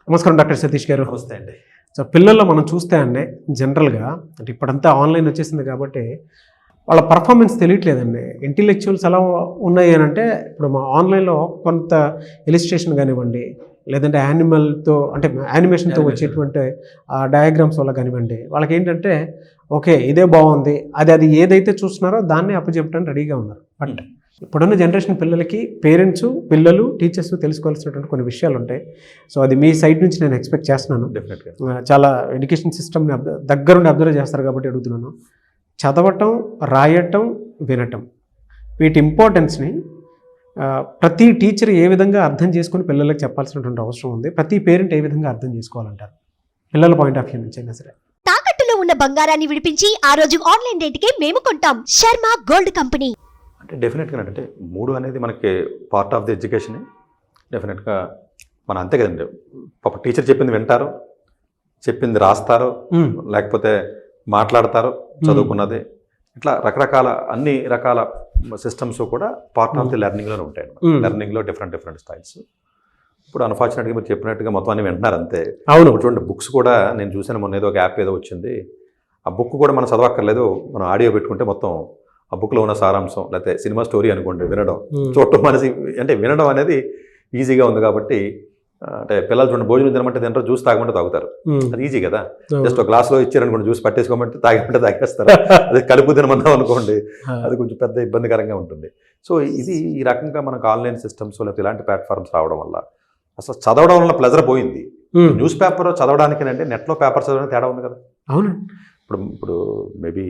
నమస్కారం డాక్టర్ సతీష్ గారు. నమస్తే అండి. సో పిల్లల్లో మనం చూస్తే అండి జనరల్గా అంటే ఇప్పుడంతా ఆన్లైన్ వచ్చేసింది కాబట్టి వాళ్ళ పర్ఫార్మెన్స్ తెలియట్లేదండి. ఇంటెలెక్చువల్స్ ఎలా ఉన్నాయి అని అంటే ఇప్పుడు మా ఆన్లైన్లో కొంత ఇలిస్ట్రేషన్ కానివ్వండి, లేదంటే యానిమేషన్తో వచ్చేటువంటి డయాగ్రామ్స్ వల్ల కానివ్వండి, వాళ్ళకి ఏంటంటే ఓకే ఇదే బాగుంది, అది ఏదైతే చూస్తున్నారో దాన్ని అప్పచెప్పడానికి రెడీగా ఉన్నారు. బట్ ఇప్పుడున్న జనరేషన్ పిల్లలకి పేరెంట్స్, పిల్లలు, టీచర్స్ తెలుసుకోవాల్సినటువంటి కొన్ని విషయాలు ఉంటాయి. సో అది మీ సైడ్ నుంచి నేను ఎక్స్పెక్ట్ చేస్తున్నాను. డెఫినెట్గా చాలా ఎడ్యుకేషన్ సిస్టమ్ని దగ్గరుండి అబ్జర్వ్ చేస్తారు కాబట్టి అడుగుతున్నాను. చదవటం, రాయటం, వినటం, వీటి ఇంపార్టెన్స్ని ప్రతి టీచర్ ఏ విధంగా అర్థం చేసుకుని పిల్లలకు చెప్పాల్సినటువంటి అవసరం ఉంది, ప్రతి పేరెంట్ ఏ విధంగా అర్థం చేసుకోవాలంటారు పిల్లల పాయింట్ ఆఫ్ వ్యూ నుంచి అయినా సరే? తాకట్టులో ఉన్న బంగారాన్ని విడిపించి ఆ రోజు ఆన్లైన్ రేటుకే మేము కొంటాం. Sharma gold company. అంటే డెఫినెట్గా అంటే 3 అనేది మనకి పార్ట్ ఆఫ్ ది ఎడ్యుకేషన్. డెఫినెట్గా మన అంతే కదండి. పాప టీచర్ చెప్పింది వింటారు, చెప్పింది రాస్తారు, లేకపోతే మాట్లాడతారు, చదువుకున్నది, ఇట్లా రకరకాల అన్ని రకాల సిస్టమ్స్ కూడా పార్ట్ ఆఫ్ ది లెర్నింగ్లోనే ఉంటాయి. లెర్నింగ్లో డిఫరెంట్ స్టైల్స్. ఇప్పుడు అన్ఫార్చునేట్గా మీరు చెప్పినట్టుగా మొత్తం అన్ని వింటున్నారు అంతే. అవును. చూడండి, బుక్స్ కూడా నేను చూసాను మొన్న, ఏదో ఒక యాప్ ఏదో వచ్చింది. ఆ బుక్ కూడా మనం చదవక్కర్లేదు, మనం ఆడియో పెట్టుకుంటే మొత్తం ఆ బుక్లో ఉన్న సారాంశం, లేకపోతే సినిమా స్టోరీ అనుకోండి, వినడం, చూడటం మనసి అంటే వినడం అనేది ఈజీగా ఉంది కాబట్టి. అంటే పిల్లలు చూడండి, భోజనం తినమంటే తింటారు, జ్యూస్ తాగమంటే తాగుతారు. అది ఈజీ కదా. జస్ట్ ఒక గ్లాస్లో ఇచ్చారనుకోండి, జ్యూస్ పట్టేసుకోమంటే తాగమంటే తాగేస్తారు. అది కలుపు తినమన్నాం అనుకోండి, అది కొంచెం పెద్ద ఇబ్బందికరంగా ఉంటుంది. సో ఇది ఈ రకంగా మనకు ఆన్లైన్ సిస్టమ్స్ లేకపోతే ఇలాంటి ప్లాట్ఫామ్స్ రావడం వల్ల అసలు చదవడం వల్ల ప్లెజర్ పోయింది. న్యూస్ పేపర్ చదవడానికి అంటే నెట్లో పేపర్ చదవడానికి తేడా ఉంది కదా. అవును. ఇప్పుడు మేబీ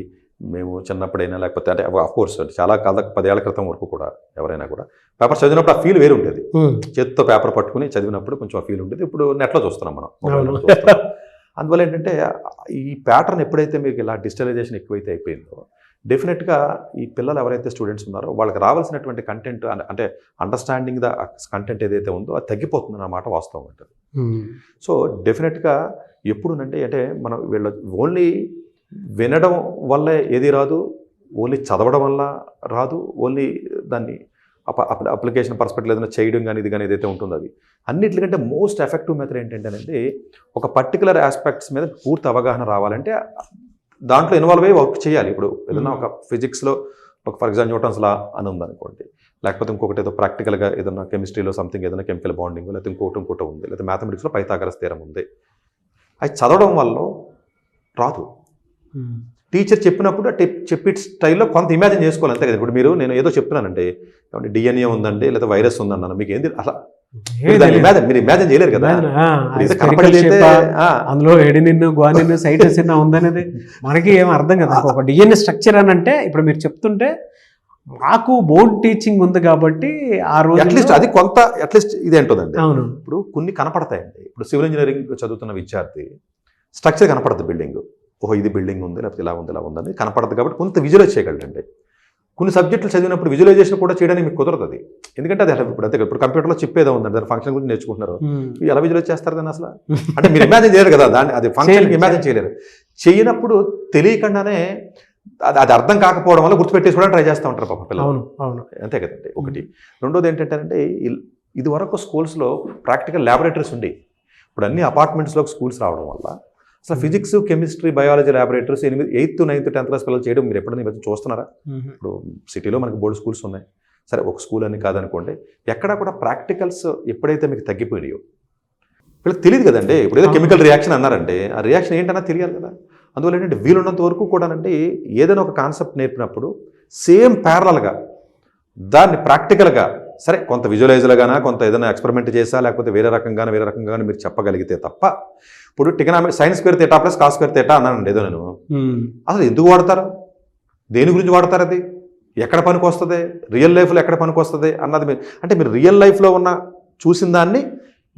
మేము చిన్నప్పుడైనా, లేకపోతే అంటే అఫ్కోర్స్ చాలా కాలం 10 ఏళ్ల క్రితం వరకు కూడా ఎవరైనా కూడా పేపర్ చదివినప్పుడు ఆ ఫీల్ వేరు ఉంటుంది. చేతితో పేపర్ పట్టుకుని చదివినప్పుడు కొంచెం ఆ ఫీల్ ఉంటుంది. ఇప్పుడు నెట్లో చూస్తున్నాం మనం, మొబైల్లో చూస్తున్నాం. అందువల్ల ఏంటంటే ఈ ప్యాటర్న్ ఎప్పుడైతే మీకు ఇలా డిజిటలైజేషన్ ఎక్కువైతే అయిపోయిందో, డెఫినెట్గా ఈ పిల్లలు ఎవరైతే స్టూడెంట్స్ ఉన్నారో వాళ్ళకి రావాల్సినటువంటి కంటెంట్ అంటే అండర్స్టాండింగ్ ద కంటెంట్ ఏదైతే ఉందో అది తగ్గిపోతుంది అన్నమాట వాస్తవం ఉంటుంది. సో డెఫినెట్గా ఎప్పుడునంటే అంటే మనం వీళ్ళ ఓన్లీ వినడం వల్ల ఏది రాదు, ఓన్లీ చదవడం వల్ల రాదు, ఓన్లీ దాన్ని అప్లికేషన్ పర్స్పెక్టివ్ ఏదైనా చేయడం కానీ ఇది కానీ ఏదైతే ఉంటుందో అది అన్నిటికంటే మోస్ట్ ఎఫెక్టివ్ మెథడ్ ఏంటంటే ఒక పర్టికులర్ ఆస్పెక్ట్స్ మీద పూర్తి అవగాహన రావాలంటే దాంట్లో ఇన్వాల్వ్ అయ్యి వర్క్ చేయాలి. ఇప్పుడు ఏదైనా ఒక ఫిజిక్స్లో ఒక ఫర్ ఎగ్జాంపుల్ న్యూటన్స్ లా అని ఉందనుకోండి, లేకపోతే ఇంకొకటి ఏదో ప్రాక్టికల్గా ఏదైనా కెమిస్ట్రీలో సంథింగ్ ఏదైనా కెమికల్ బాండింగ్, లేకపోతే ఇంకోటి ఉంది, లేకపోతే మ్యాథమెటిక్స్లో పైథాగరస్ థియరం ఉంది. అది చదవడం వల్ల రాదు. టీచర్ చెప్పినప్పుడు చెప్పే స్టైల్లో కొంత ఇమాజిన్ చేసుకోవాలి అంతే కదా. ఇప్పుడు నేను ఏదో చెప్తున్నానంటే డిఎన్ఏ ఉందండి, లేదా వైరస్ ఉందన్నాను, మీకు ఏంది అలా మీరు ఇమాజిన్ చేయలేరు కదా. అందులో ఎడినిన్, గ్వానిన్, సైటోసిన్ ఉందనేది మనకి ఏం అర్థం కదా. ఒక డిఎన్ఏ స్ట్రక్చర్ అని అంటే ఇప్పుడు మీరు చెప్తుంటే మాకు బోర్డ్ టీచింగ్ ఉంది కాబట్టి ఆ రోజు అట్లీస్ట్ అది కొంత అట్లీస్ట్ ఇది ఏంటోదండి. అవును. ఇప్పుడు కొన్ని కనపడతాయండి. ఇప్పుడు సివిల్ ఇంజనీరింగ్ చదువుతున్న విద్యార్థి స్ట్రక్చర్ కనపడుతుంది, బిల్డింగ్, ఓహో ఇది బిల్డింగ్ ఉంది, లేకపోతే ఇలా ఉందని కనపడుతుంది కాబట్టి కొంత విజువలైజ్ చేయగలరండి. కొన్ని సబ్జెక్టులు చదివినప్పుడు విజువలైజేషన్ కూడా చేయడానికి మీకు కుదరదు అది. ఎందుకంటే అది ఇప్పుడు అంతే. ఇప్పుడు కంప్యూటర్లో చిప్ ఏదో ఉందండి, దాని ఫంక్షన్ గురించి నేర్చుకుంటున్నారు, ఎలా విజువలైజ్ చేస్తారు దాన్ని అసలు? అంటే మీరు ఇమాజిన్ చేయలేరు కదా దాన్ని, అది ఫంక్షన్ ఇమాజిన్ చేయలేరు. చేయనప్పుడు తెలియకుండానే అది అర్థం కాకపోవడం వల్ల గుర్తుపెట్టేసుకోవడానికి ట్రై చేస్తూ ఉంటారు పాప పిల్లలు. అంతే కదండి ఒకటి. రెండోది ఏంటంటే ఇది వరకు స్కూల్స్లో ప్రాక్టికల్ ల్యాబొరేటరీస్ ఉండి, ఇప్పుడు అన్ని అపార్ట్మెంట్స్లోకి స్కూల్స్ రావడం వల్ల అసలు physics, chemistry, biology laboratories 8th, 9th, 10th class పిల్లలు చేయడం మీరు ఎప్పుడైనా చూస్తున్నారా? ఇప్పుడు సిటీలో మనకి బోర్డు స్కూల్స్ ఉన్నాయి, సరే ఒక స్కూల్ అని కాదనుకోండి, ఎక్కడ కూడా ప్రాక్టికల్స్ ఎప్పుడైతే మీకు తగ్గిపోయినాయో వీళ్ళకి తెలియదు కదండి. ఇప్పుడు ఏదో కెమికల్ రియాక్షన్ అన్నారంటే ఆ రియాక్షన్ ఏంటన్నా తెలియాలి కదా. అందువల్ల ఏంటంటే వీలున్నంత వరకు కూడా అంటే ఏదైనా ఒక కాన్సెప్ట్ నేర్పినప్పుడు సేమ్ ప్యారలల్గా దాన్ని ప్రాక్టికల్గా, సరే కొంత విజువలైజ్లుగానా, కొంత ఏదైనా ఎక్స్పెరిమెంట్ చేసా, లేకపోతే వేరే రకంగా మీరు చెప్పగలిగితే తప్ప. ఇప్పుడు టికనామిక్ sine square theta plus cos square theta అన్నానండి ఏదో నేను, అసలు ఎందుకు వాడతారు, దేని గురించి వాడతారు, అది ఎక్కడ పనికి వస్తుంది, రియల్ లైఫ్లో ఎక్కడ పనికి వస్తుంది అన్నది మీరు రియల్ లైఫ్లో ఉన్న చూసిన దాన్ని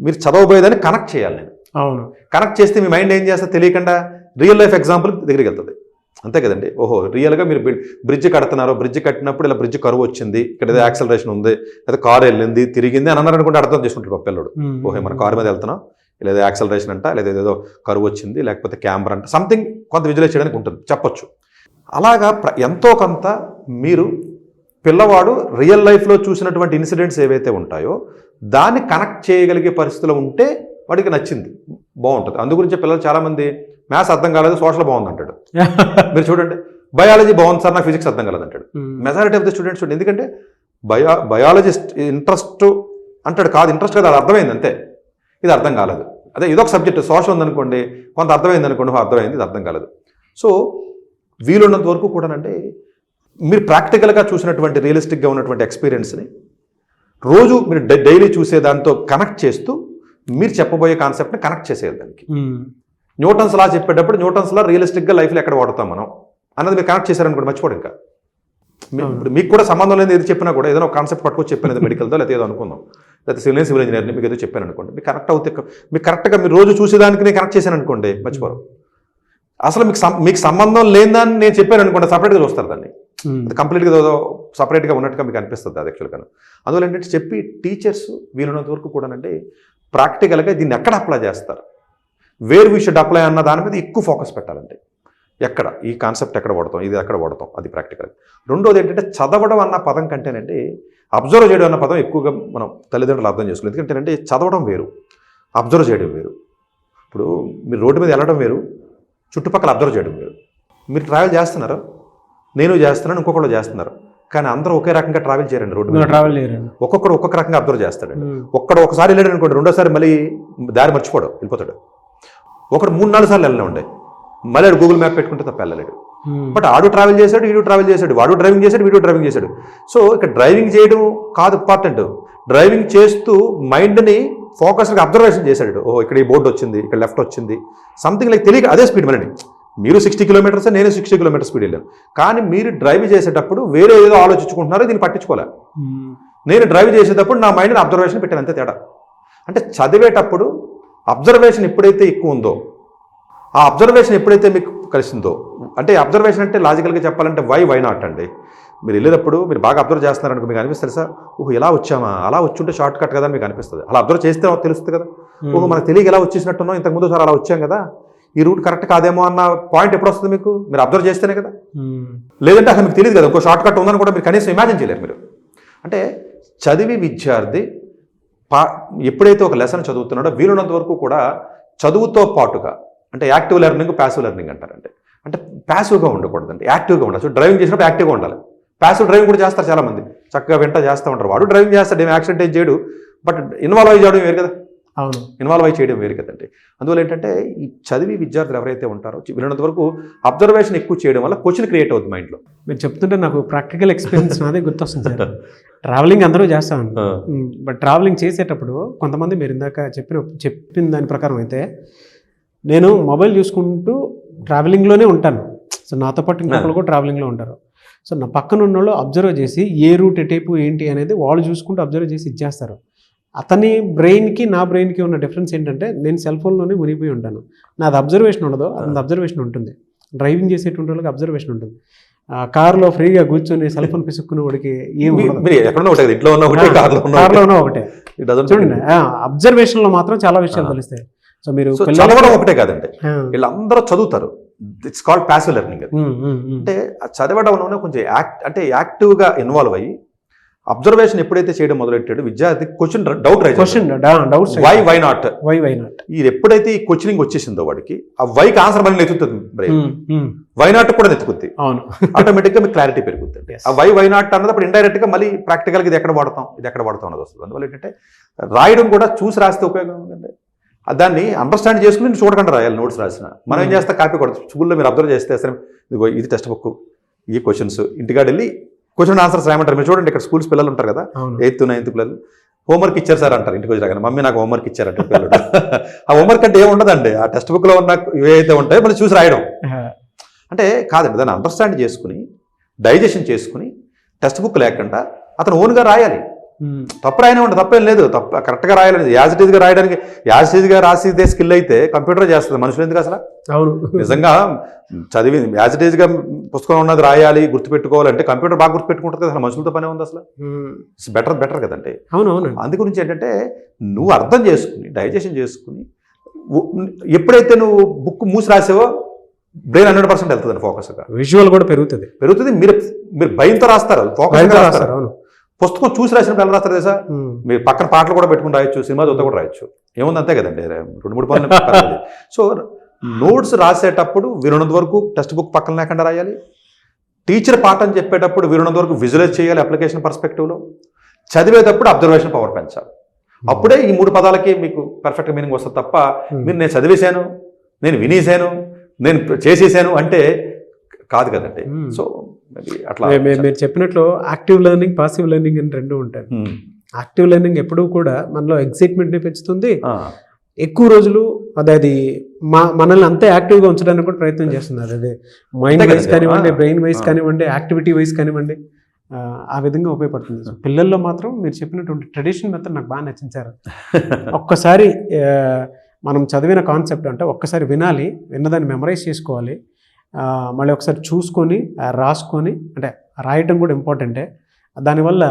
మీరు చదవబోయేదాన్ని కనెక్ట్ చేయాలి. నేను అవును కనెక్ట్ చేస్తే మీ మైండ్ ఏం చేస్తే తెలియకుండా రియల్ లైఫ్ ఎగ్జాంపుల్ దగ్గరికి వెళ్తుంది. అంతే కదండి. ఓహో రియల్గా మీరు బ్రిడ్జ్ కడుతున్నారు, బ్రిడ్జ్ కట్టినప్పుడు ఇలా బ్రిడ్జ్ కరువు వచ్చింది, ఇక్కడ ఏదో యాక్సలరేషన్ ఉంది, లేదా కారు వెళ్ళింది తిరిగింది అని అన్నారు అనుకుంటే అర్థం చేసుకుంటారు పిల్లడు. ఓహో మన కారు మీద వెళ్తున్నాం, లేదా యాక్సలరేషన్ అంట, లేదా ఏదో కరువు వచ్చింది, లేకపోతే కెమెరా అంట, సంథింగ్ కొంత విజువలైజ్ చేయడానికి ఉంటుంది, చెప్పొచ్చు. అలాగా ఎంతో కొంత మీరు పిల్లవాడు రియల్ లైఫ్లో చూసినటువంటి ఇన్సిడెంట్స్ ఏవైతే ఉంటాయో దాన్ని కనెక్ట్ చేయగలిగే పరిస్థితిలో ఉంటే వాడికి నచ్చింది, బాగుంటుంది. అందు గురించి పిల్లలు చాలామంది మ్యాథ్స్ అర్థం కాలేదు, సోషల్ బాగుంది అంటాడు. మీరు చూడండి, బయాలజీ బాగుంది సార్, నాకు ఫిజిక్స్ అర్థం కాలేదు అంటాడు. మెజారిటీ ఆఫ్ ద స్టూడెంట్స్ చూడండి, ఎందుకంటే బయాలజిస్ట్ ఇంట్రెస్ట్ అంటాడు, కాదు ఇంట్రెస్ట్ కాదు, అది అర్థమైంది అంతే, ఇది అర్థం కాలేదు. అదే ఇదొక సబ్జెక్ట్ సోషల్ ఉందనుకోండి, కొంత అర్థమైంది అనుకోండి, అర్థమైంది, ఇది అర్థం కాలేదు. సో వీలున్నంత వరకు కూడానంటే మీరు ప్రాక్టికల్గా చూసినటువంటి రియలిస్టిక్గా ఉన్నటువంటి ఎక్స్పీరియన్స్ని రోజు మీరు డైలీ చూసే దాంతో కనెక్ట్ చేస్తూ మీరు చెప్పబోయే కాన్సెప్ట్ని కనెక్ట్ చేసేది దానికి. న్యూటన్స్ లా చెప్పేటప్పుడు న్యూటన్స్ లా రియలిస్టిక్గా లైఫ్లో ఎక్కడ వాడతాం మనం అన్నది మీరు కనెక్ట్ చేశారనుకోండి, మర్చిపోడు. ఇంకా ఇప్పుడు మీకు కూడా సంబంధం లేదు ఏది చెప్పినా కూడా ఏదైనా ఒక కాన్సెప్ట్ పట్టుకొచ్చి చెప్పినది మెడికల్తో లేకపోతే ఏదో అనుకుందాం, లేకపోతే సివిల్ ఇంజనీర్ని మీకు ఏదో చెప్పాను అనుకోండి, మీకు కనెక్ట్ అవుతే మీకు కరెక్ట్గా మీరు రోజు చూసేదానికి నేను కనెక్ట్ చేశాను అనుకోండి, మర్చిపోరు. అసలు మీకు సంబంధం లేదని నేను చెప్పాను అనుకోండి, సపరేట్గా చూస్తారు దాన్ని, అది కంప్లీట్గా ఏదో సపరేట్గా ఉన్నట్టుగా మీకు అనిపిస్తుంది అది యాక్చువల్గా. అందువల్ల ఏంటంటే చెప్పి టీచర్స్ వీలున్నంత వరకు కూడానంటే ప్రాక్టికల్గా దీన్ని ఎక్కడ అప్లై చేస్తారు, వేర్ వీ షుడ్ అప్లై అన్న దాని మీద ఎక్కువ ఫోకస్ పెట్టాలంటే, ఎక్కడ ఈ కాన్సెప్ట్ ఎక్కడ వాడతాం, ఇది ఎక్కడ వాడతాం, అది ప్రాక్టికల్. రెండోది ఏంటంటే చదవడం అన్న పదం కంటేనంటే అబ్జర్వ్ చేయడం అన్న పదం ఎక్కువగా మనం తల్లిదండ్రులు అర్థం చేసుకోవాలి. ఎందుకంటే చదవడం వేరు, అబ్జర్వ్ చేయడం వేరు. ఇప్పుడు మీరు రోడ్డు మీద వెళ్ళడం వేరు, చుట్టుపక్కల అబ్జర్వ్ చేయడం వేరు. మీరు ట్రావెల్ చేస్తున్నారు, నేను చేస్తున్నాను, ఇంకొకళ్ళు చేస్తున్నారు, కానీ అందరూ ఒకే రకంగా ట్రావెల్ చేయరండి. రోడ్డు మీద ట్రావెల్ చేయరండి, ఒక్కొక్కడు ఒక్కొక్క రకంగా అబ్జర్వ్ చేస్తాడండి. ఒకసారి వెళ్ళాడు అనుకోండి, రెండోసారి మళ్ళీ దారి మర్చిపోవడం వెళ్ళిపోతాడు. ఒకడు 3-4 సార్లు వెళ్ళినా ఉండే, మళ్ళీ గూగుల్ మ్యాప్ పెట్టుకుంటే తప్ప వెళ్ళలేడు. బట్ ఆడు ట్రావెల్ చేశాడు, వీడు ట్రావెల్ చేశాడు, వాడు డ్రైవింగ్ చేశాడు, వీడు డ్రైవింగ్ చేశాడు. సో ఇక్కడ డ్రైవింగ్ చేయడం కాదు ఇంపార్టెంట్, డ్రైవింగ్ చేస్తూ మైండ్ని ఫోకస్గా అబ్జర్వేషన్ చేశాడు. ఓహో ఇక్కడ ఈ బోర్డు వచ్చింది, ఇక్కడ లెఫ్ట్ వచ్చింది, సంథింగ్ లైక్ తెలియక అదే స్పీడ్. మళ్ళీ మీరు 60 కిలోమీటర్స్, నేను 60 కిలోమీటర్స్ స్పీడ్ వెళ్ళాను, కానీ మీరు డ్రైవ్ చేసేటప్పుడు వేరే ఏదో ఆలోచించుకుంటున్నారో దీన్ని పట్టించుకోలే. నేను డ్రైవ్ చేసేటప్పుడు నా మైండ్ని అబ్జర్వేషన్ పెట్టాను, అంతే తేడా. అంటే చదివేటప్పుడు అబ్జర్వేషన్ ఎప్పుడైతే ఎక్కువ ఉందో, ఆ అబ్జర్వేషన్ ఎప్పుడైతే మీకు కలిసిందో, అంటే అబ్జర్వేషన్ అంటే లాజికల్గా చెప్పాలంటే వై నాట్ అండి. మీరు వెళ్ళేటప్పుడు మీరు బాగా అబ్జర్వ్ చేస్తున్నారనుకో, మీకు అనిపిస్తుంది సార్, ఓహో ఇలా వచ్చామా, అలా వచ్చుంటే షార్ట్ కట్ కదా అని మీకు అనిపిస్తుంది. అలా అబ్జర్వ్ చేస్తే తెలుస్తుంది కదా, ఓహో మనకు తెలియక ఎలా వచ్చేసినట్టున్నాం, ఇంతకుముందు సార్ అలా వచ్చాం కదా, ఈ రూట్ కరెక్ట్ కాదేమో అన్న పాయింట్ ఎప్పుడు వస్తుంది మీకు, మీరు అబ్జర్వ్ చేస్తేనే కదా. లేదంటే అసలు మీకు తెలియదు కదా, ఇంకో షార్ట్ కట్ ఉందని కూడా మీరు కనీసం ఇమాజిన్ చేయలేరు మీరు. అంటే చదివి విద్యార్థి ఎప్పుడైతే ఒక లెసన్ చదువుతున్నాడో వీలున్నంత వరకు కూడా చదువుతో పాటుగా, అంటే యాక్టివ్ లెర్నింగ్, ప్యాసివ్ లెర్నింగ్ అంటారంటే, అంటే ప్యాసివ్గా ఉండకూడదండి, యాక్టివ్గా ఉండాలి. సో డ్రైవింగ్ చేసినప్పుడు యాక్టివ్గా ఉండాలి. ప్యాసివ్ డ్రైవింగ్ కూడా చేస్తారు చాలామంది, చక్కగా వెంట చేస్తూ ఉంటారు, వాడు డ్రైవింగ్ చేస్తాడు, ఏం యాక్సిడెంట్ ఏం చేయడు, బట్ ఇన్వాల్వ్ అయ్యి చేయడం వేరు కదా. అవును, ఇన్వాల్వ్ అయ్యి చేయడం వేరు కదండి. అందువల్ల ఏంటంటే ఈ చదివి విద్యార్థులు ఎవరైతే ఉంటారో వీళ్ళంత వరకు అబ్జర్వేషన్ ఎక్కువ చేయడం వల్ల క్వశ్చన్ క్రియేట్ అవుతుంది మైండ్లో. మీరు చెప్తుంటే నాకు ప్రాక్టికల్ ఎక్స్పీరియన్స్ నాదే గుర్తొస్తుంది సార్. ట్రావెలింగ్ అందరూ చేస్తామండి, బట్ ట్రావెలింగ్ చేసేటప్పుడు కొంతమంది మీరు ఇందాక చెప్పిన దాని ప్రకారం అయితే నేను మొబైల్ చూసుకుంటూ ట్రావెలింగ్లోనే ఉంటాను. సో నాతో పాటు ఇంకొకరు కూడా ట్రావెలింగ్లో ఉంటారు. సో నా పక్కన ఉన్న వాళ్ళు అబ్జర్వ్ చేసి ఏ రూట్ ఎటైపు ఏంటి అనేది వాళ్ళు చూసుకుంటూ అబ్జర్వ్ చేసి ఇచ్చేస్తారు. అతని బ్రెయిన్కి నా బ్రెయిన్కి ఉన్న డిఫరెన్స్ ఏంటంటే నేను సెల్ ఫోన్లోనే మునిగిపోయి ఉంటాను, నాది అబ్జర్వేషన్ ఉండదు, అతని అబ్జర్వేషన్ ఉంటుంది. డ్రైవింగ్ చేసేటువంటి వాళ్ళకి అబ్జర్వేషన్ ఉంటుంది. కార్లో ఫ్రీగా కూర్చొని సెల్ ఫోన్ పిసుక్కునే వాడికి కార్లోనో ఒకటే. చూడండి, అబ్జర్వేషన్లో మాత్రం చాలా విషయాలు తెలుస్తాయి. సో మీరు చదవడం ఒకటే కాదండి, వీళ్ళందరూ చదువుతారు, ఇట్స్ కాల్డ్ ప్యాసివ్ లెర్నింగ్. అంటే చదవడంలోనే కొంచెం యాక్టివ్గా ఇన్వాల్వ్ అయ్యి అబ్జర్వేషన్ ఎప్పుడైతే చేయడం మొదలెట్టాడు విద్యార్థి క్వశ్చన్ డౌట్ వై నాట్ ఇది ఎప్పుడైతే ఈ క్వశ్చనింగ్ వచ్చేసిందో వాడికి ఆ వైకి ఆన్సర్ మళ్ళీ నెత్తుతుంది, వై నాట్ కూడా నెత్తుకుంది, ఆటోమేటిక్గా మీకు క్లారిటీ పెరుగుతుంది. ఆ వై నాట్ అన్నది అప్పుడు ఇండైరెక్ట్ గా మళ్ళీ ప్రాక్టికల్గా ఇది ఎక్కడ వాడతాం అన్నది వస్తుంది. అందువల్ల ఏంటంటే రాయడం కూడా చూసి రాస్తే ఉపయోగం ఉందండి. దాన్ని అండర్స్టాండ్ చేసుకుని చూడకుండా రాయాలి. నోట్స్ రాసిన మనం ఏం చేస్తా, కాపీ కొడతాం. స్కూల్లో మీరు అబ్జర్వ్ చేస్తే అసలు ఇది టెక్స్ట్ బుక్, ఈ క్వశ్చన్స్, ఇంటికాడ వెళ్ళి క్వశ్చన్ ఆన్సర్స్ రాయమంటారు. మీరు చూడండి, ఇక్కడ స్కూల్స్ పిల్లలు ఉంటారు కదా, 8th 9th పిల్లలు, హోంవర్క్ ఇచ్చారు సార్ అంటారు. ఇంటికి వచ్చి రాగానే మమ్మీ నాకు హోంవర్క్ ఇచ్చారంటే పిల్లలు ఆ హోంవర్క్ అంటే ఏముండదండి, ఆ టెక్స్ట్ బుక్లో ఉన్న ఏవైతే ఉంటాయో మనం చూసి రాయడం. అంటే కాదండి, దాన్ని అండర్స్టాండ్ చేసుకుని డైజెషన్ చేసుకుని టెక్స్ట్ బుక్ లేకుండా అతను ఓన్గా రాయాలి. తప్పు రాయనే ఉంటుంది, తప్పేం లేదు, కరెక్ట్గా రాయాలని. యాజ్ ఇట్ ఈజ్గా రాయడానికి యాజ్ ఇట్ ఈజ్గా రాసిదే స్కిల్ అయితే కంప్యూటర్ చేస్తుంది, మనుషులు ఎందుకు అసలు. అవును, నిజంగా చదివి యాజ్ ఇట్ ఈజ్గా పుస్తకం ఉన్నది రాయాలి, గుర్తుపెట్టుకోవాలంటే కంప్యూటర్ బాగా గుర్తుపెట్టుకుంటుంది కదా, అసలు మనుషులతో పనే ఉంది అసలు. ఇట్స్ బెటర్ కదండి. అవునవును. అందు గురించి ఏంటంటే నువ్వు అర్థం చేసుకుని డైజెషన్ చేసుకుని ఎప్పుడైతే నువ్వు బుక్ మూసి రాసావో బ్రెయిన్ 100% వెళ్తుంది ఫోకస్గా. విజువల్ కూడా పెరుగుతుంది. మీరు భయంతో రాస్తారు, ఫోకస్ రాస్తారు. అవును, పుస్తకం చూసి రాసినప్పుడు ఎలా రాస్తారు తెలుసా? మీరు పక్కన పాటలు కూడా పెట్టుకుని రాయొచ్చు, సినిమా చూద్దా కూడా రాయొచ్చు, ఏముంది అంతే కదండి, 2-3 పనులు. సో నోట్స్ రాసేటప్పుడు వీరున్నంత వరకు టెక్స్ట్ బుక్ పక్కన లేకుండా రాయాలి. టీచర్ పాఠం చెప్పేటప్పుడు వీరున్నంత వరకు విజువలైజ్ చేయాలి అప్లికేషన్ పర్స్పెక్టివ్లో. చదివేటప్పుడు అబ్జర్వేషన్ పవర్ పెంచాలి. అప్పుడే ఈ 3 పదాలకి మీకు పర్ఫెక్ట్ మీనింగ్ వస్తుంది తప్ప మీరు నేను చదివేశాను, నేను వినేశాను, నేను చేసేసాను అంటే కాదు కదండి. సో అట్లా మీరు చెప్పినట్లు యాక్టివ్ లెర్నింగ్, పాసివ్ లెర్నింగ్ అని 2 ఉంటాయి. యాక్టివ్ లెర్నింగ్ ఎప్పుడూ కూడా మనలో ఎక్సైట్మెంట్ని పెంచుతుంది, ఎక్కువ రోజులు అది మనల్ని అంతే యాక్టివ్గా ఉంచడానికి కూడా ప్రయత్నం చేస్తుంది. అది మైండ్ వైజ్ కానివ్వండి, బ్రెయిన్ వైజ్ కానివ్వండి, యాక్టివిటీ వైజ్ కానివ్వండి, ఆ విధంగా ఉపయోగపడుతుంది. సో పిల్లల్లో మాత్రం మీరు చెప్పినటువంటి ట్రెడిషనల్ మెథడ్ నాకు బాగా నచ్చించారు. ఒక్కసారి మనం చదివిన కాన్సెప్ట్ అంటే ఒక్కసారి వినాలి, విన్నదాన్ని మెమరైజ్ చేసుకోవాలి, మళ్ళీ ఒకసారి చూసుకొని రాసుకొని, అంటే రాయటం కూడా ఇంపార్టెంటే. దానివల్ల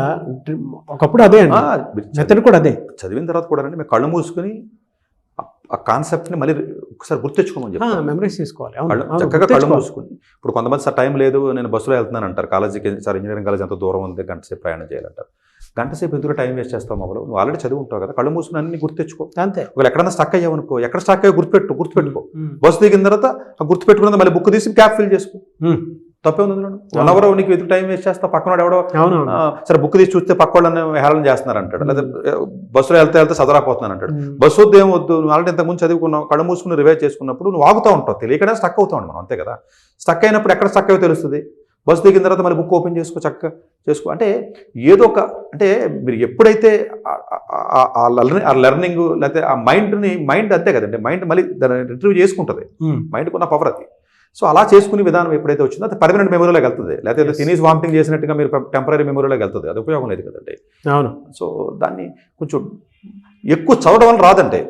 ఒకప్పుడు అదే అండి మెథడ్ కూడా అదే. చదివిన తర్వాత కూడా అండి మేము కళ్ళు మూసుకొని ఆ కాన్సెప్ట్ని మళ్ళీ ఒకసారి గుర్తెచ్చుకోమని చెప్పి మెమరైజ్ చేసుకోవాలి. చక్కగా కళ్ళు మూసుకుని. ఇప్పుడు కొంతమంది సార్ టైం లేదు, నేను బస్సులో వెళ్తున్నాను అంటారు, కాలేజీకి సార్ ఇంజనీరింగ్ కాలేజ్ ఎంత దూరం ఉంది, గంట సేపు ప్రయాణం చేయాలంటారు. గంట సేపు ఎందుకు టైం వేస్ట్ చేస్తావు మొబైల్, నువ్వు ఆల్రెడీ చదివి ఉంటావు కదా, కళ్ళు మూసుకుని అన్ని గుర్తెచ్చుకో. అంతే. ఒకవేళ ఎక్కడన్నా స్టక్ అయ్యావనుకో, ఎక్కడ స్టక్ అయ్యో గుర్తుపెట్టుకో. బస్సు దిగిన తర్వాత ఆ గుర్తుపెట్టుకున్నది మళ్ళీ బుక్ తీసి క్యాప్ ఫిల్ చేసుకో, తప్పే ఉంది. 1 అవర్ నీకు ఎందుకు టైం వేస్ట్ చేస్తా, పక్కన ఎవడో సరే బుక్ తీసి చూస్తే పక్క వాళ్ళని హేళన చేస్తున్నారు అంటాడు, లేదా బస్సులో వెళ్తే చదవకపోతున్నాను అంటాడు. బస్సు వద్దు ఏమొద్దు, నువ్వు ఆల్రెడీ ఇంతకుముందు చదువుకున్నావు, కళ్ళు మూసుకుని రివైజ్ చేసుకున్నప్పుడు నువ్వు ఆగుతూ ఉంటావు, తెలియకనే స్టక్ అవుతావు మనం, అంతే కదా. స్టక్ అయినప్పుడు ఎక్కడ స్టక్ అయ్యో తెలుస్తుంది. బస్సు దిగిన తర్వాత మళ్ళీ బుక్ ఓపెన్ చక్కగా చేసుకో. అంటే ఏదో ఒక, అంటే మీరు ఎప్పుడైతే ఆ లెర్నింగ్ లేకపోతే ఆ మైండ్ అంతే కదండి, మైండ్ మళ్ళీ దాన్ని రిట్రీవ్ చేసుకుంటుంది, మైండ్కి ఉన్న పవర్ అది. సో అలా చేసుకునే విధానం ఎప్పుడైతే వచ్చిందో అది పర్మనెంట్ మెమరీలోకి వెళ్తుంది. లేకపోతే తినేసి వామిటింగ్ చేసినట్టుగా మీరు టెంపరీ మెమరీలోకి వెళ్తుంది, అది ఉపయోగం లేదు కదండి. అవును. సో దాన్ని కొంచెం ఎక్కువ చదవడం వల్ల రాదండి,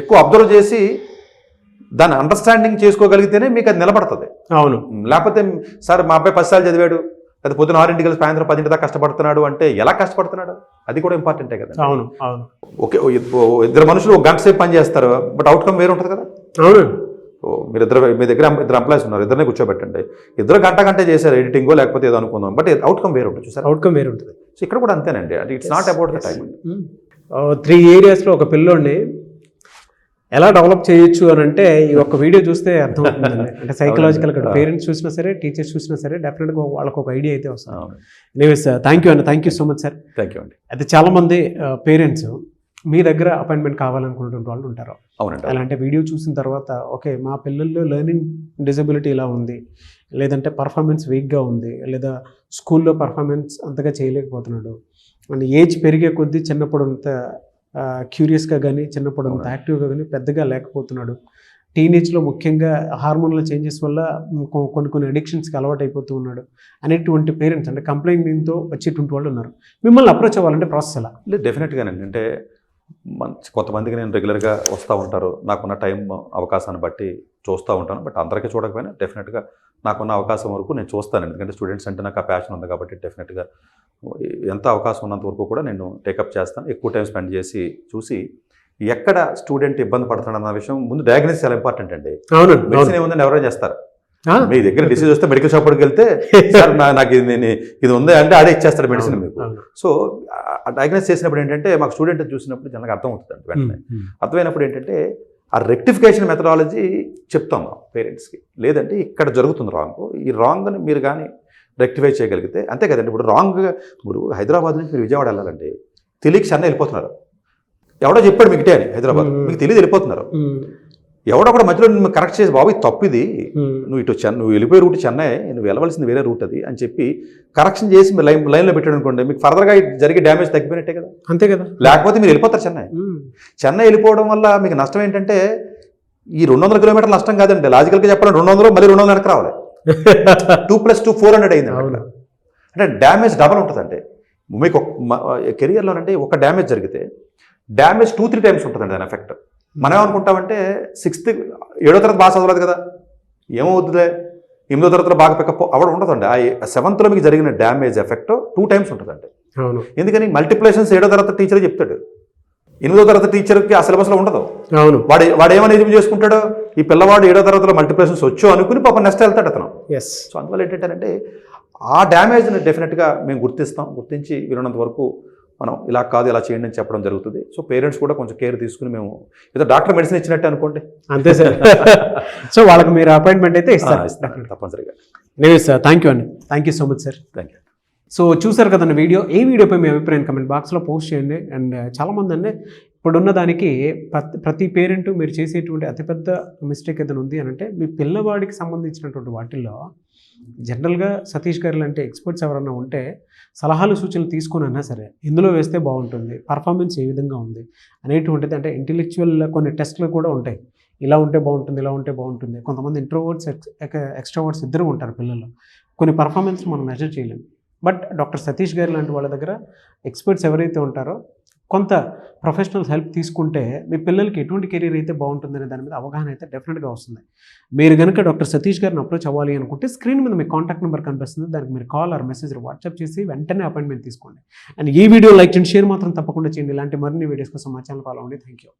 ఎక్కువ అబ్జర్వ్ చేసి దాన్ని అండర్స్టాండింగ్ చేసుకోగలిగితేనే మీకు అది నిలబడుతుంది. అవును. లేకపోతే సార్ మా అబ్బాయి 10 సార్లు చదివాడు, లేదా పొద్దున 6 కలిసి సాయంత్రం 10 దాకా కష్టపడుతున్నాడు అంటే ఎలా కష్టపడుతున్నాడు, అది కూడా ఇంపార్టెంటే కదా. అవును. అవును. ఓకే, 2 మనుషులు 1 గంట సేపు పని చేస్తారు, బట్ అవుట్కమ్ వేరు ఉంటుంది కదా. అవును. మీ దగ్గర 2 ఎంప్లాయీస్ ఉన్నారు, ఇద్దరినే కూర్చోబెట్టండి, 2 గంట చేశారు ఎడిటింగో లేకపోతే ఏదో అనుకుందాం, బట్ అవుట్కమ్ వేరు ఉంటుంది సార్. అవుట్కమ్ వేరు ఉంటుంది. సో ఇక్కడ కూడా అంతేనండి, అంటే it's not about the time. 3 ఏరియాస్లో ఒక పిల్లోడిని ఎలా డెవలప్ చేయొచ్చు అని అంటే ఈ ఒక్క వీడియో చూస్తే అర్థమవుతుందండి. అంటే సైకలాజికల్గా పేరెంట్స్ చూసినా సరే, టీచర్స్ చూసినా సరే, డెఫినెట్గా వాళ్ళకి ఒక ఐడియా అయితే వస్తుంది. ఎనీవేస్ థ్యాంక్ యూ అండి, thank you so much sir. Thank you అండి. అయితే చాలామంది పేరెంట్స్ మీ దగ్గర అపాయింట్మెంట్ కావాలనుకున్నటువంటి వాళ్ళు ఉంటారు. అవునండి. అలాంటి వీడియో చూసిన తర్వాత ఓకే మా పిల్లల్లో లెర్నింగ్ డిజబిలిటీ ఇలా ఉంది, లేదంటే పర్ఫార్మెన్స్ వీక్గా ఉంది, లేదా స్కూల్లో పర్ఫార్మెన్స్ అంతగా చేయలేకపోతున్నాడు, అండ్ ఏజ్ పెరిగే కొద్దీ చిన్నప్పుడు అంత క్యూరియస్గా కానీ, చిన్నప్పుడు అంత యాక్టివ్గా కానీ పెద్దగా లేకపోతున్నాడు, టీనేజ్లో ముఖ్యంగా హార్మోన్ల చేంజెస్ వల్ల కొన్ని అడిక్షన్స్కి అలవాటు అయిపోతూ ఉన్నాడు అనేటువంటి పేరెంట్స్, అంటే కంప్లైంట్తో వచ్చేటువంటి వాళ్ళు ఉన్నారు. మిమ్మల్ని అప్రోచ్ అవ్వాలంటే ప్రాసెస్ ఎలా? లేదు, డెఫినెట్గానండి. అంటే కొంతమందికి నేను రెగ్యులర్గా వస్తూ ఉంటారు, నాకున్న టైం అవకాశాన్ని బట్టి చూస్తూ ఉంటాను, బట్ అందరికీ చూడకపోయినా డెఫినెట్గా నాకున్న అవకాశం వరకు నేను చూస్తాను. ఎందుకంటే స్టూడెంట్స్ అంటే నాకు ఆ ప్యాషన్ ఉంది కాబట్టి డెఫినెట్గా ఎంత అవకాశం ఉన్నంత వరకు కూడా నేను టేకప్ చేస్తాను. ఎక్కువ టైం స్పెండ్ చేసి చూసి ఎక్కడ స్టూడెంట్ ఇబ్బంది పడుతున్నాడు అన్న విషయం ముందు డయాగ్నోసిస్ చాలా ఇంపార్టెంట్ అండి. మెడిసిన్ ఏముందని ఎవరైనా చేస్తారు, మీ దగ్గర డిసీజ్ వస్తే మెడికల్ షాప్కి వెళ్తే సార్ నాకు ఇది ఉంది అంటే అదే ఇచ్చేస్తాడు మెడిసిన్ మీకు. సో డయాగ్నోస్ చేసినప్పుడు ఏంటంటే మాకు స్టూడెంట్ చూసినప్పుడు జనరల్గా అర్థం అవుతుందండి. వెంటనే అర్థమైనప్పుడు ఏంటంటే ఆ రెక్టిఫికేషన్ మెథడాలజీ చెప్తాం పేరెంట్స్కి. లేదంటే ఇక్కడ జరుగుతుంది రాంగ్, ఈ రాంగ్ని మీరు కానీ రెక్టిఫై చేయగలిగితే అంతే కదండి. ఇప్పుడు హైదరాబాద్ నుంచి మీరు విజయవాడ వెళ్ళాలండి, తెలియక చెన్నై వెళ్ళిపోతున్నారు, ఎవడో చెప్పాడు మీకు ఇటే అని, హైదరాబాద్ మీకు తెలియదు వెళ్ళిపోతున్నారు, ఎవడో కూడా మధ్యలో నువ్వు కరెక్ట్ చేసి బాబు తప్పు ఇది, నువ్వు నువ్వు వెళ్ళిపోయే రూట్ చెన్నై, నువ్వు వెళ్ళవలసింది వేరే రూట్ అది అని చెప్పి కరెక్షన్ చేసి మీరు లైన్లో పెట్టాడు అనుకోండి, మీకు ఫర్దర్గా జరిగే డ్యామేజ్ తగ్గిపోయినట్టే కదా. అంతే కదా, లేకపోతే మీరు వెళ్ళిపోతారు చెన్నై వెళ్ళిపోవడం వల్ల మీకు నష్టం ఏంటంటే ఈ 200 కిలోమీటర్ల నష్టం కాదండి, లాజికల్గా చెప్పాలంటే 200 మళ్ళీ 200 వెనక్కి రావాలి, 2 + 2 400 అయింది. అంటే డ్యామేజ్ డబల్ ఉంటుందండి మీకు కెరియర్లోనంటే. ఒక డ్యామేజ్ జరిగితే డ్యామేజ్ 2-3 టైమ్స్ ఉంటుందండి దాని ఎఫెక్ట్. మనం ఏమనుకుంటామంటే 7వ తరగతి బాగా చదవలేదు కదా, ఏమవుతుందే, 8వ తరగతిలో బాగా పికప్ అవడం ఉండదండి. ఆ 7th మీకు జరిగిన డ్యామేజ్ ఎఫెక్ట్ 2 టైమ్స్ ఉంటుందండి. ఎందుకని మల్టిప్లికేషన్స్ 7వ తరగతి టీచర్ చెప్తాడు, 8వ తరగతి టీచర్కి ఆ సిలబస్లో ఉండదు. వాడు ఏమని ఎదుగు చేసుకుంటాడు, ఈ పిల్లవాడు 7వ తరగతిలో మల్టిప్లికేషన్స్ వచ్చో అనుకుని పాప నెక్స్ట్ వెళ్తాడు అతను. సో అందువల్ల ఏంటంటే ఆ డ్యామేజ్ని డెఫినెట్గా మేము గుర్తించి వీలున్నంత వరకు మనం ఇలా కాదు ఇలా చేయండి అని చెప్పడం జరుగుతుంది. సో పేరెంట్స్ కూడా కొంచెం కేర్ తీసుకుని, మేము ఏదో డాక్టర్ మెడిసిన్ ఇచ్చినట్టే అనుకోండి, అంతే సార్. సో వాళ్ళకి మీరు అపాయింట్మెంట్ అయితే ఇస్తారు తప్పనిసరిగా. సార్ థ్యాంక్ యూ అండి, thank you so much sir. Thank you. So చూసారు కదండి వీడియో. ఈ వీడియోపై మీ అభిప్రాయం కమెంట్ బాక్స్లో పోస్ట్ చేయండి. అండ్ చాలామంది అండి ఇప్పుడున్న దానికి ప్రతి పేరెంట్ మీరు చేసేటువంటి అతిపెద్ద మిస్టేక్ ఏదైనా ఉంది అని అంటే, మీ పిల్లవాడికి సంబంధించినటువంటి వాటిల్లో జనరల్గా సతీష్ గారు లాంటి ఎక్స్పర్ట్స్ ఎవరన్నా ఉంటే సలహాలు సూచనలు తీసుకుని అన్నా సరే ఇందులో వేస్తే బాగుంటుంది, పర్ఫార్మెన్స్ ఏ విధంగా ఉంది అనేటువంటిది, అంటే ఇంటెలెక్చువల్ కొన్ని టెస్ట్లు కూడా ఉంటాయి, ఇలా ఉంటే బాగుంటుంది, ఇలా ఉంటే బాగుంటుంది. కొంతమంది ఇంట్రోవర్ట్స్ ఎక్స్ట్రావర్ట్స్ ఇద్దరు ఉంటారు పిల్లలు, కొన్ని పర్ఫార్మెన్స్ మనం మెజర్ చేయలేము. బట్ డాక్టర్ సతీష్ గారు లాంటి వాళ్ళ దగ్గర ఎక్స్పర్ట్స్ ఎవరైతే ఉంటారో కొంత ప్రొఫెషనల్స్ హెల్ప్ తీసుకుంటే మీ పిల్లలకి ఎటువంటి కెరీర్ అయితే బాగుంటుందనే దాని మీద అవగాహన అయితే డెఫినెట్గా వస్తుంది. మీరు కనుక డాక్టర్ సతీష్ గారిని అప్రోచ్ అవ్వాలి అనుకుంటే స్క్రీన్ మీద మీ కాంటాక్ట్ నెంబర్ కనిపిస్తుంది, దానికి మీరు కాల్ ఆర్ మెసేజ్ వాట్సాప్ చేసి వెంటనే అపాయింట్మెంట్ తీసుకోండి. అండ్ ఈ వీడియో లైక్ అండ్ షేర్ మాత్రం తప్పకుండా చేయండి. ఇలాంటి మరిన్ని వీడియోస్ కోసం మా ఛానల్ ఫాలో అవ్వండి. Thank you.